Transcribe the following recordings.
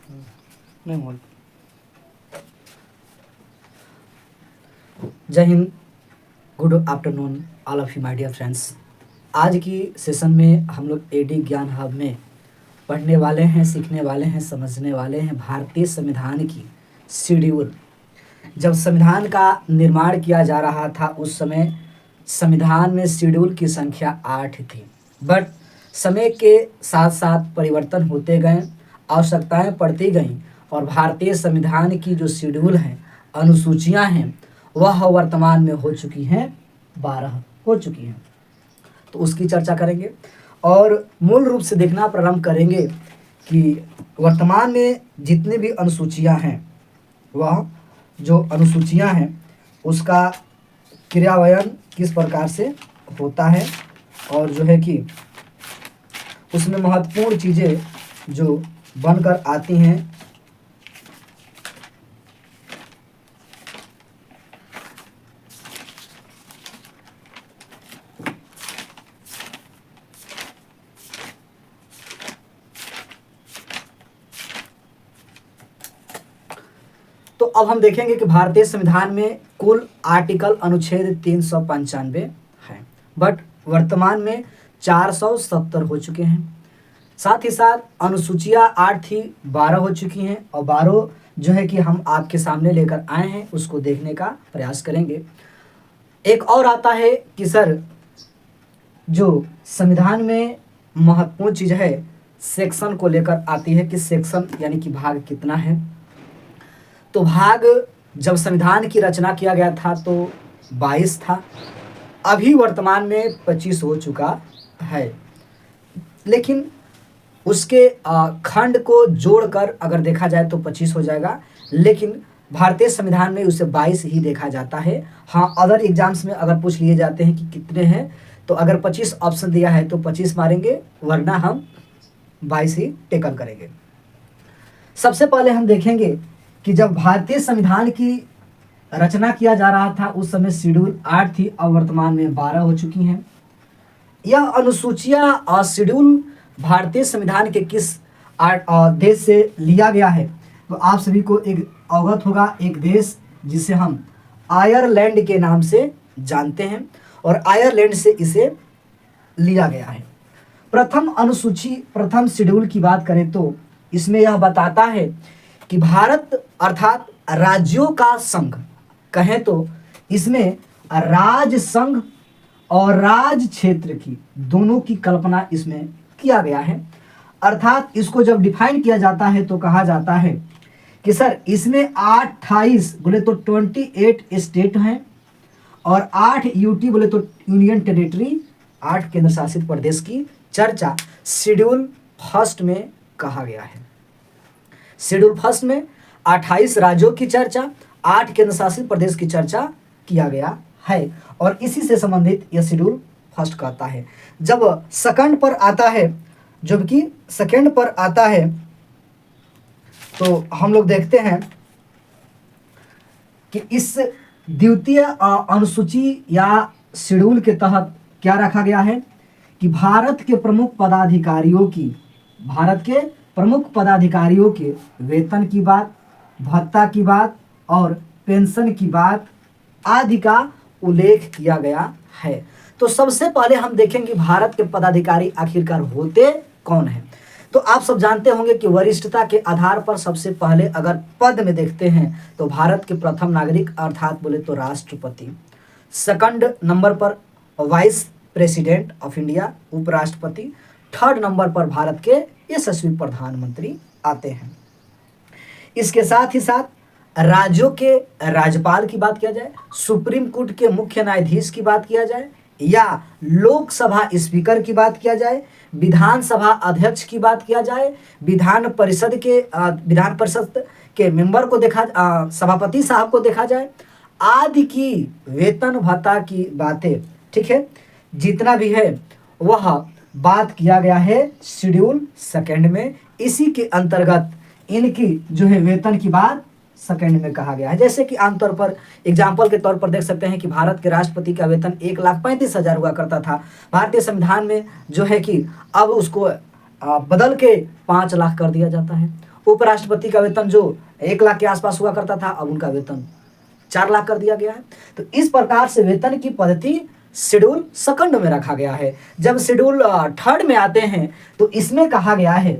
नहीं मोल। Jai Hind, good afternoon all of you my dear friends. आज की सेशन में हम लोग एडी ज्ञान हब में पढ़ने वाले हैं, सीखने वाले हैं, समझने वाले हैं भारतीय संविधान की शेड्यूल। जब संविधान का निर्माण किया जा रहा था उस समय संविधान में शेड्यूल की संख्या 8 थी, बट समय के साथ साथ परिवर्तन होते गए, आवश्यकताएं बढ़ती गईं और भारतीय संविधान की जो शेड्यूल हैं, अनुसूचियां हैं, वह वर्तमान में हो चुकी हैं 12 हो चुकी हैं। तो उसकी चर्चा करेंगे और मूल रूप से देखना प्रारंभ करेंगे कि वर्तमान में जितनी भी अनुसूचियां हैं, वह जो अनुसूचियां हैं उसका क्रियान्वयन किस प्रकार से होता है और जो है कि उसमें महत्वपूर्ण चीज़ें जो बनकर आती हैं तो अब हम देखेंगे कि भारतीय संविधान में कुल आर्टिकल अनुच्छेद 395 है, बट वर्तमान में 470 हो चुके हैं। साथ ही साथ अनुसूचियां 8 थी, 12 हो चुकी हैं और 12 जो है कि हम आपके सामने लेकर आए हैं, उसको देखने का प्रयास करेंगे। एक और आता है कि सर जो संविधान में महत्वपूर्ण चीज़ है सेक्शन को लेकर आती है कि सेक्शन यानी कि भाग कितना है। तो भाग जब संविधान की रचना किया गया था तो 22 था, अभी वर्तमान में 25 हो चुका है, लेकिन उसके खंड को जोड़कर अगर देखा जाए तो 25 हो जाएगा, लेकिन भारतीय संविधान में उसे 22 ही देखा जाता है। हाँ, अदर एग्जाम्स में अगर पूछ लिए जाते हैं कि कितने हैं तो अगर 25 ऑप्शन दिया है तो 25 मारेंगे, वरना हम 22 ही टेकन करेंगे। सबसे पहले हम देखेंगे कि जब भारतीय संविधान की रचना किया जा रहा था उस समय शेड्यूल 8 थी और वर्तमान में 12 हो चुकी हैं। यह अनुसूचियां और शेड्यूल भारतीय संविधान के किस देश से लिया गया है तो आप सभी को एक अवगत होगा, एक देश जिसे हम आयरलैंड के नाम से जानते हैं और आयरलैंड से इसे लिया गया है। प्रथम अनुसूची, प्रथम शेड्यूल की बात करें तो इसमें यह बताता है कि भारत अर्थात राज्यों का संघ कहें तो इसमें राज संघ और राज क्षेत्र की दोनों की कल्पना इसमें किया गया है। अर्थात इसको जब डिफाइन किया जाता है तो कहा जाता है कि सर इसमें 28 बोले तो 28 स्टेट हैं और 8 यूटी बोले तो यूनियन टेरिटरी, 8 केंद्र शासित प्रदेश की चर्चा शेड्यूल फर्स्ट में कहा गया है। शेड्यूल फर्स्ट में 28 राज्यों की चर्चा, 8 केंद्र शासित प्रदेश की चर्चा किया गया है और इसी से संबंधित यह शेड्यूल फर्स्ट कहता है। जब सेकंड पर आता है, जबकि सेकंड पर आता है तो हम लोग देखते हैं कि इस द्वितीय अनुसूची या शेड्यूल के तहत क्या रखा गया है कि भारत के प्रमुख पदाधिकारियों के वेतन की बात, भत्ता की बात और पेंशन की बात आदि का उल्लेख किया गया है। तो सबसे पहले हम देखेंगे भारत के पदाधिकारी आखिरकार होते कौन हैं। तो आप सब जानते होंगे कि वरिष्ठता के आधार पर सबसे पहले अगर पद में देखते हैं तो भारत के प्रथम नागरिक अर्थात बोले तो राष्ट्रपति, सेकंड नंबर पर वाइस प्रेसिडेंट ऑफ इंडिया उपराष्ट्रपति, थर्ड नंबर पर भारत के यशस्वी प्रधानमंत्री आते हैं। इसके साथ ही साथ राज्यों के राज्यपाल की बात किया जाए, सुप्रीम कोर्ट के मुख्य न्यायाधीश की बात किया जाए या लोकसभा स्पीकर की बात किया जाए, विधानसभा अध्यक्ष की बात किया जाए, विधान परिषद के मेंबर को देखा, सभापति साहब को देखा जाए, आदि की वेतन भत्ता की बातें, ठीक है, जितना भी है वह बात किया गया है शेड्यूल सेकंड में। इसी के अंतर्गत इनकी जो है वेतन की बात सेकंड में कहा गया है। जैसे कि आमतौर पर एग्जाम्पल के तौर पर देख सकते हैं कि भारत के राष्ट्रपति का वेतन 1,35,000 हुआ करता था। भारतीय संविधान में जो है कि अब उसको बदल के 5 लाख कर दिया जाता है उपराष्ट्रपति का वेतन जो 1 लाख के आसपास हुआ करता था, अब उनका वेतन 4 लाख कर दिया गया है। तो इस प्रकार से वेतन की पद्धति शेड्यूल सेकंड में रखा गया है। जब शेड्यूल थर्ड में आते हैं तो इसमें कहा गया है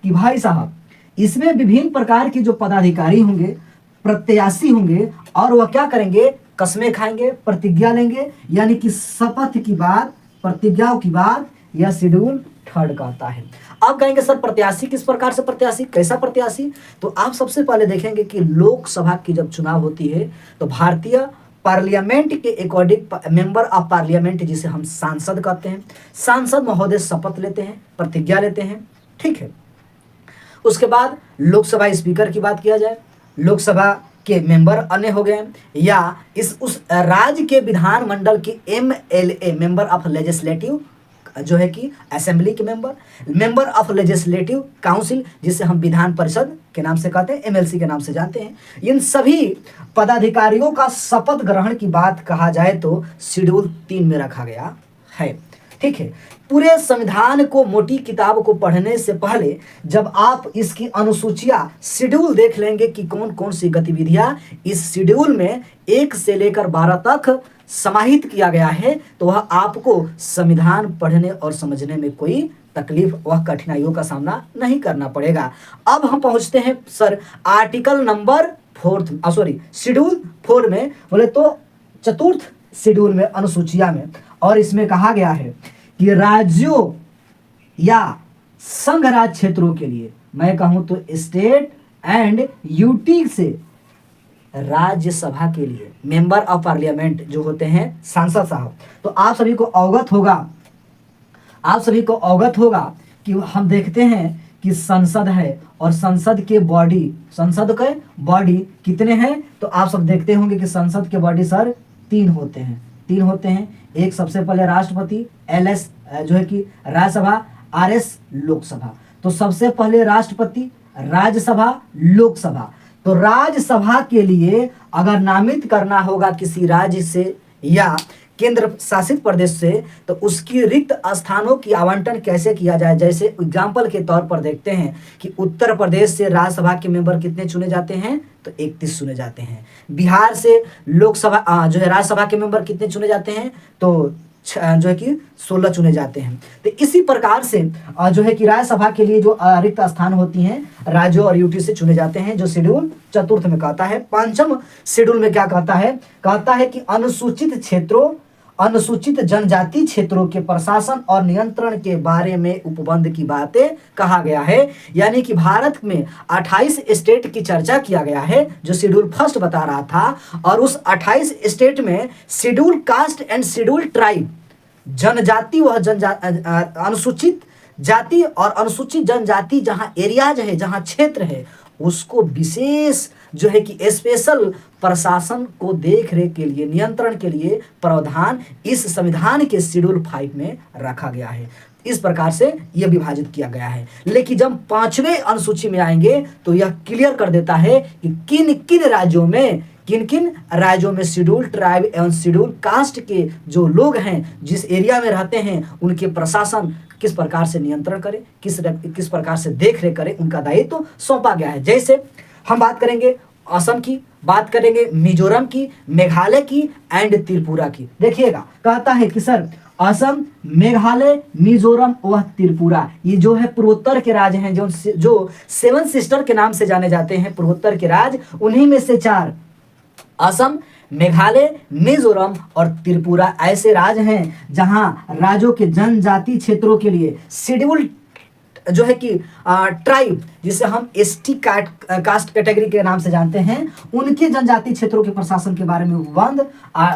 कि भाई साहब, इसमें विभिन्न प्रकार के जो पदाधिकारी होंगे, प्रत्याशी होंगे, और वह क्या करेंगे, कस्में खाएंगे, प्रतिज्ञा लेंगे, यानी कि शपथ की बात, प्रतिज्ञाओं की बात यह शेड्यूल थर्ड कहता है। अब कहेंगे सर प्रत्याशी किस प्रकार से प्रत्याशी, कैसा प्रत्याशी? तो आप सबसे पहले देखेंगे कि लोकसभा की जब चुनाव होती है तो भारतीय पार्लियामेंट के अकॉर्डिंग मेंबर ऑफ पार्लियामेंट, जिसे हम सांसद कहते हैं, सांसद महोदय शपथ लेते हैं, प्रतिज्ञा लेते हैं, ठीक है। उसके बाद लोकसभा स्पीकर की बात किया जाए, लोकसभा के मेंबर अन्य हो गए, या उस राज्य के विधानमंडल के MLA, मेंबर ऑफ लेजिस्लेटिव, जो है कि असेंबली के मेंबर ऑफ लेजिस्लेटिव काउंसिल, जिसे हम विधान परिषद के नाम से कहते हैं, MLC के नाम से जानते हैं। इन सभी पदाधिकारियों का शपथ ग्रहण की बात कहा जाए तो शेड्यूल 3 में रखा गया है, ठीक है। पूरे संविधान को, मोटी किताब को पढ़ने से पहले जब आप इसकी अनुसूचियां, शेड्यूल देख लेंगे कि कौन कौन सी गतिविधियां इस शेड्यूल में 1 से लेकर 12 तक समाहित किया गया है, तो वह आपको संविधान पढ़ने और समझने में कोई तकलीफ व कठिनाइयों का सामना नहीं करना पड़ेगा। अब हम पहुंचते हैं सर आर्टिकल नंबर 4, शेड्यूल 4 में, बोले तो चतुर्थ शेड्यूल में, अनुसूचिया में, और इसमें कहा गया है कि राज्यों या संघ राज्य क्षेत्रों के लिए, मैं कहूं तो स्टेट एंड यूटी से राज्यसभा के लिए मेंबर ऑफ पार्लियामेंट जो होते हैं सांसद साहब, तो आप सभी को अवगत होगा कि हम देखते हैं कि संसद है, और संसद के बॉडी कितने हैं, तो आप सब देखते होंगे कि संसद के बॉडी सर 3 होते हैं। एक सबसे पहले राष्ट्रपति, LS जो है कि राज्यसभा, RS लोकसभा। तो सबसे पहले राष्ट्रपति, राज्यसभा, लोकसभा। तो राज्यसभा के लिए अगर नामित करना होगा किसी राज्य से या केंद्र शासित प्रदेश से, तो उसकी रिक्त स्थानों की आवंटन कैसे किया जाए। जैसे एग्जाम्पल के तौर पर देखते हैं कि उत्तर प्रदेश से राज्यसभा के मेंबर कितने चुने जाते हैं, तो 31 चुने जाते हैं। बिहार से लोकसभा जो है राज्यसभा के मेंबर कितने चुने जाते हैं, तो जो है कि 16 चुने जाते हैं। तो इसी प्रकार से जो है कि राज्यसभा के लिए जो रिक्त स्थान होती हैं राज्यों और यूटी से चुने जाते हैं, जो शेड्यूल चतुर्थ में कहता है। 5वां शेड्यूल में क्या कहता है कि अनुसूचित जनजाति क्षेत्रों के प्रशासन और नियंत्रण के बारे में उपबंध की बातें कहा गया है। यानी कि भारत में 28 स्टेट की चर्चा किया गया है, जो शेड्यूल फर्स्ट बता रहा था, और उस 28 स्टेट में schedule caste and schedule tribe, जनजाति व अनुसूचित जाति और अनुसूचित जनजाति जहां एरियाज है, जहां क्षेत्र है, उसको विशेष जो है कि स्पेशल प्रशासन को देख रेख के लिए, नियंत्रण के लिए प्रावधान इस संविधान के शेड्यूल 5 में रखा गया है। इस प्रकार से यह विभाजित किया गया है। लेकिन जब 5वें अनुसूची में आएंगे तो यह क्लियर कर देता है कि किन किन राज्यों में शेड्यूल ट्राइब एवं शेड्यूल कास्ट के जो लोग हैं, जिस एरिया में रहते हैं, उनके प्रशासन किस प्रकार से नियंत्रण करे, किस प्रकार से देख रेख करे, उनका दायित्व सौंपा गया है। जैसे हम बात करेंगे असम की, बात करेंगे मिजोरम की, मेघालय की एंड त्रिपुरा की। देखिएगा कहता है कि सर असम, मेघालय, मिजोरम व त्रिपुरा, ये जो है पूर्वोत्तर के राज्य हैं, जो 7 सिस्टर के नाम से जाने जाते हैं पूर्वोत्तर के राज्य, उन्हीं में से 4 असम, मेघालय, मिजोरम और त्रिपुरा ऐसे राज्य हैं जहां राज्यों के जनजाति क्षेत्रों के लिए शेड्यूल जो है कि ट्राइब, जिसे हम ST कास्ट कैटेगरी के नाम से जानते हैं, उनके जनजाति क्षेत्रों के प्रशासन के बारे में उपबंध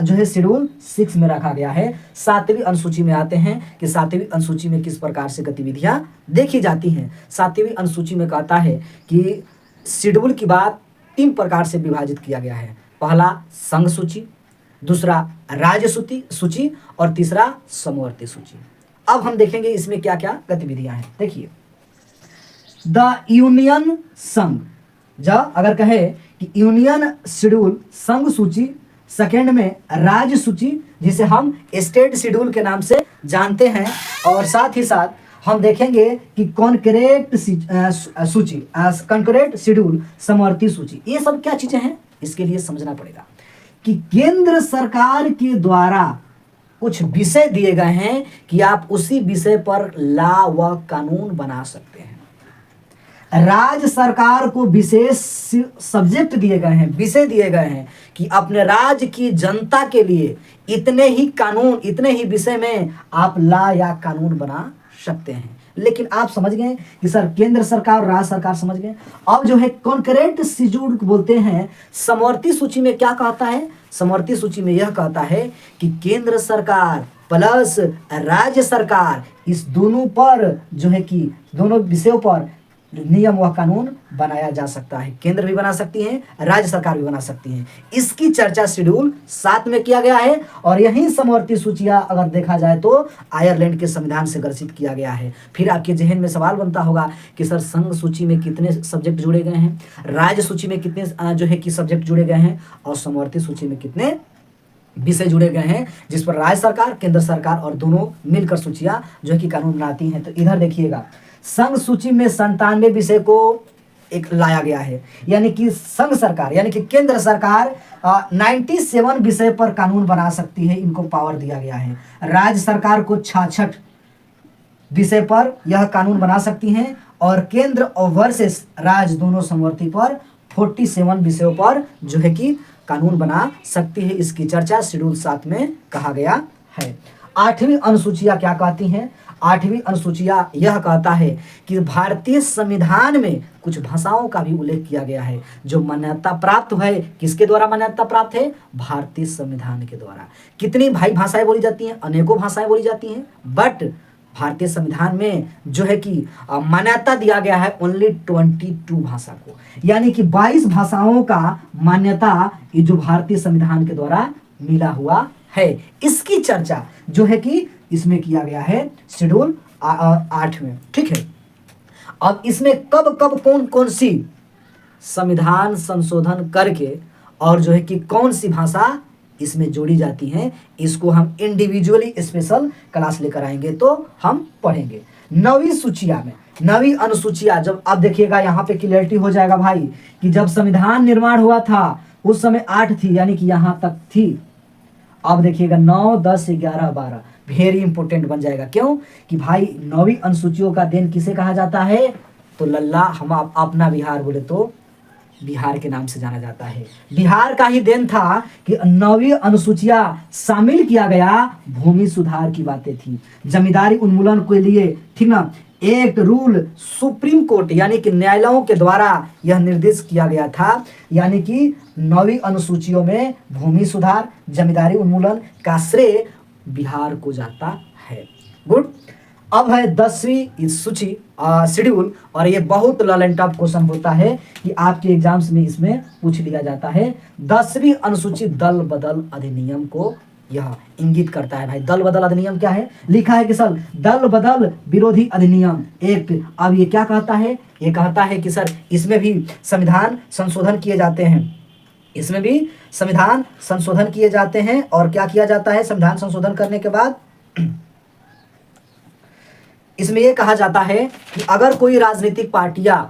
जो है शेड्यूल 6 में रखा गया है। 7वीं अनुसूची में आते हैं कि 7वीं अनुसूची में किस प्रकार से गतिविधियां देखी जाती हैं। 7वीं अनुसूची में कहता है कि शेड्यूल की बात 3 प्रकार से विभाजित किया गया है। पहला संघ सूची, दूसरा राज्य सूची और तीसरा समवर्ती सूची। अब हम देखेंगे इसमें क्या क्या गतिविधियां हैं। देखिए, द यूनियन संघ, जब अगर कहे कि यूनियन शेड्यूल संघ सूची, सेकेंड में राज्य सूची जिसे हम स्टेट शेड्यूल के नाम से जानते हैं, और साथ ही साथ हम देखेंगे कि कॉन्करेंट सूची, कॉन्करेंट शेड्यूल, समवर्ती सूची, ये सब क्या चीजें हैं, इसके लिए समझना पड़ेगा कि केंद्र सरकार के द्वारा कुछ विषय दिए गए हैं कि आप उसी विषय पर ला व कानून बना सकते हैं। राज्य सरकार को विशेष सब्जेक्ट दिए गए हैं, विषय दिए गए हैं कि अपने राज्य की जनता के लिए इतने ही कानून, इतने ही विषय में आप ला या कानून बना सकते हैं। लेकिन आप समझ गए कि सर केंद्र सरकार और राज्य सरकार समझ गए। अब जो है कॉन्करेंट शेड्यूल बोलते हैं, समवर्ती सूची में क्या कहता है, समवर्ती सूची में यह कहता है कि केंद्र सरकार प्लस राज्य सरकार, इस दोनों पर जो है कि दोनों विषयों पर नियम व कानून बनाया जा सकता है। केंद्र भी बना सकती है, राज्य सरकार भी बना सकती है। इसकी चर्चा शेड्यूल 7 में किया गया है और यही समवर्ती सूचियां अगर देखा जाए तो आयरलैंड के संविधान से ग्रसित किया गया है। फिर आपके जहन में सवाल बनता होगा कि सर संघ सूची में कितने सब्जेक्ट जुड़े गए हैं, राज्य सूची में कितने जो है कि सब्जेक्ट जुड़े गए हैं और समवर्ती सूची में कितने विषय जुड़े गए हैं, जिस पर राज्य सरकार, केंद्र सरकार और दोनों मिलकर सूचियां जो है कि कानून बनाती हैं। तो इधर देखिएगा, संघ सूची में 97 विषय को एक लाया गया है, यानी कि संघ सरकार यानी कि केंद्र सरकार 97 विषय पर कानून बना सकती है, इनको पावर दिया गया है। राज्य सरकार को 66 विषय पर यह कानून बना सकती हैं और केंद्र और वर्सेस राज्य दोनों समवर्ती पर 47 विषयों पर जो है कि कानून बना सकती है। इसकी चर्चा शेड्यूल 7 में कहा गया है। 8वीं अनुसूचिया क्या कहती हैं, 8वीं अनुसूचिया यह कहता है कि भारतीय संविधान में कुछ भाषाओं का भी उल्लेख किया गया है जो मान्यता प्राप्त है। किसके द्वारा मान्यता प्राप्त है, भारतीय संविधान के द्वारा। कितनी भाई भाषाएं बोली जाती हैं, अनेकों भाषाएं बोली जाती हैं, बट भारतीय संविधान में जो है कि मान्यता दिया गया है ओनली 22 भाषा को, यानी कि 22 भाषाओं का मान्यता ये जो भारतीय संविधान के द्वारा मिला हुआ है। इसकी चर्चा जो है कि इसमें किया गया है शेड्यूल 8 में, ठीक है। अब इसमें कब कब कौन कौन सी संविधान संशोधन करके और जो है कि कौन सी भाषा इसमें जोड़ी जाती हैं, इसको हम इंडिविजुअली स्पेशल क्लास लेकर आएंगे तो हम पढ़ेंगे। 9वीं सूचिया में, 9वीं अनुसूचिया, जब आप देखिएगा यहाँ पे क्लियरिटी हो जाएगा भाई कि जब संविधान निर्माण हुआ था उस समय 8 थी, यानी कि यहाँ तक थी। अब देखिएगा 9, 10, 11, 12 वेरी इंपॉर्टेंट बन जाएगा। क्यों कि भाई 9वीं अनुसूचियों का देन किसे कहा जाता है, तो लल्ला हम अपना बिहार बोले तो बिहार के नाम से जाना जाता है। बिहार का ही देन था कि 9वीं अनुसूचिया शामिल किया गया। भूमि सुधार की बातें थी, जमींदारी उन्मूलन के लिए, ठीक ना, एक रूल सुप्रीम कोर्ट यानी कि न्यायालयों के द्वारा यह निर्देश किया गया था, यानी कि 9वीं अनुसूचियों में भूमि सुधार, जमींदारी उन्मूलन का श्रेय बिहार को जाता है। गुड। अब है 10वीं सूची शेड्यूल, और ये बहुत लॉ टॉप क्वेश्चन होता है कि आपके एग्जाम्स में इसमें पूछ लिया जाता है। 10वीं अनुसूची दल बदल अधिनियम को यह इंगित करता है। भाई दल बदल अधिनियम क्या है, लिखा है कि सर दल बदल विरोधी अधिनियम एक्ट। अब ये क्या कहता है, ये कहता है कि सर इसमें भी संविधान संशोधन किए जाते हैं, इसमें भी संविधान संशोधन किए जाते हैं। और क्या किया जाता है संविधान संशोधन करने के बाद, इसमें यह कहा जाता है कि अगर कोई राजनीतिक पार्टियां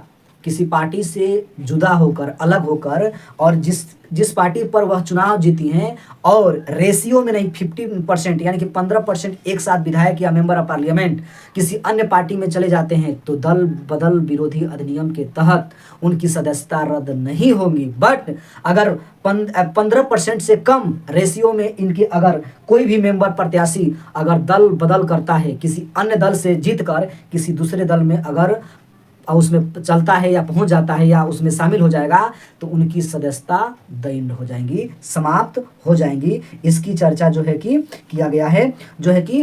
किसी पार्टी से जुदा होकर, अलग होकर, और जिस पार्टी पर वह चुनाव जीती हैं और रेशियो में नहीं 50% यानी कि 15% एक साथ विधायक या मेंबर ऑफ पार्लियामेंट किसी अन्य पार्टी में चले जाते हैं तो दल बदल विरोधी अधिनियम के तहत उनकी सदस्यता रद्द नहीं होगी। बट अगर 15% से कम रेशियो में इनके अगर कोई भी मेंबर प्रत्याशी अगर दल बदल करता है, किसी अन्य दल से जीत कर किसी दूसरे दल में अगर उसमें चलता है या पहुंच जाता है या उसमें शामिल हो जाएगा तो उनकी सदस्यता दैन्य हो जाएंगी, समाप्त हो जाएंगी। इसकी चर्चा जो है कि किया गया है, जो है कि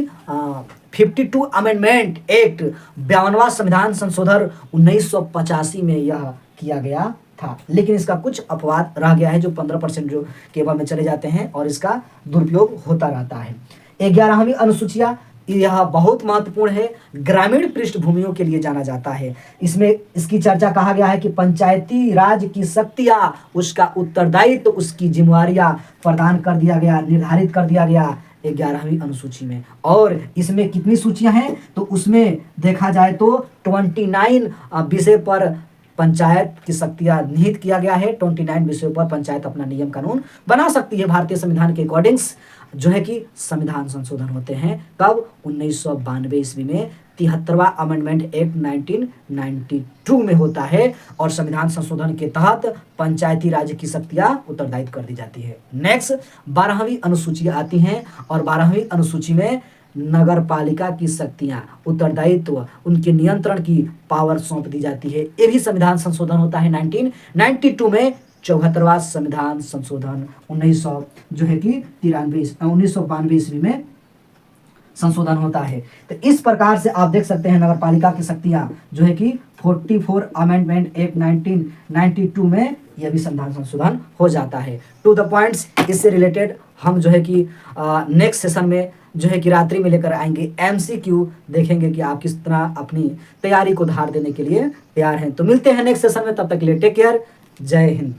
52 अमेंडमेंट एक्ट 52वां संविधान संशोधन 1985 में यह किया गया था। लेकिन इसका कुछ अपवाद रह गया है जो 15% जो केवल में चले जाते हैं और इसका दुरुपयोग होता रहता है। 11वीं अनुसूचिया यह बहुत महत्वपूर्ण है, ग्रामीण पृष्ठभूमियों के लिए जाना जाता है। इसमें इसकी चर्चा कहा गया है कि पंचायती राज की शक्तियाँ, उसका उत्तरदायित्व, उसकी जिम्मेवारियाँ प्रदान कर दिया गया, निर्धारित कर दिया गया। 11वीं अनुसूची में। और इसमें कितनी सूचियां हैं, तो उसमें देखा जाए तो 29 विषय पर पंचायत की शक्तियां निहित किया गया है। 29 विषयों पर पंचायत अपना नियम कानून बना सकती है। भारतीय संविधान के अकॉर्डिंग्स जो है कि संविधान संशोधन होते हैं कब, 1992 ईस्वी में 73वां अमेंडमेंट एक्ट 1992 में होता है। और संविधान संशोधन के तहत पंचायती राज की शक्तियां उत्तरदायित्व कर दी जाती है। नेक्स्ट 12वीं अनुसूची आती हैं और 12वीं अनुसूची में नगर पालिका की शक्तियां, उत्तरदायित्व, उनके नियंत्रण की पावर सौंप दी जाती है। ये भी संविधान संशोधन होता है 1992 में। 74वां संविधान संशोधन 1992 ईस्वी में संशोधन होता है। तो इस प्रकार से आप देख सकते हैं नगर पालिका की शक्तियां जो है कि 44 अमेंडमेंट एक्ट 1992 में यह भी संविधान संशोधन हो जाता है। टू द पॉइंट्स, इससे रिलेटेड हम जो है कि नेक्स्ट सेशन में जो है कि रात्रि में लेकर आएंगे। MCQ देखेंगे कि आप किस तरह अपनी तैयारी को धार देने के लिए तैयार हैं। तो मिलते हैं नेक्स्ट सेशन में, तब तक के लिए टेक केयर, जय हिंद।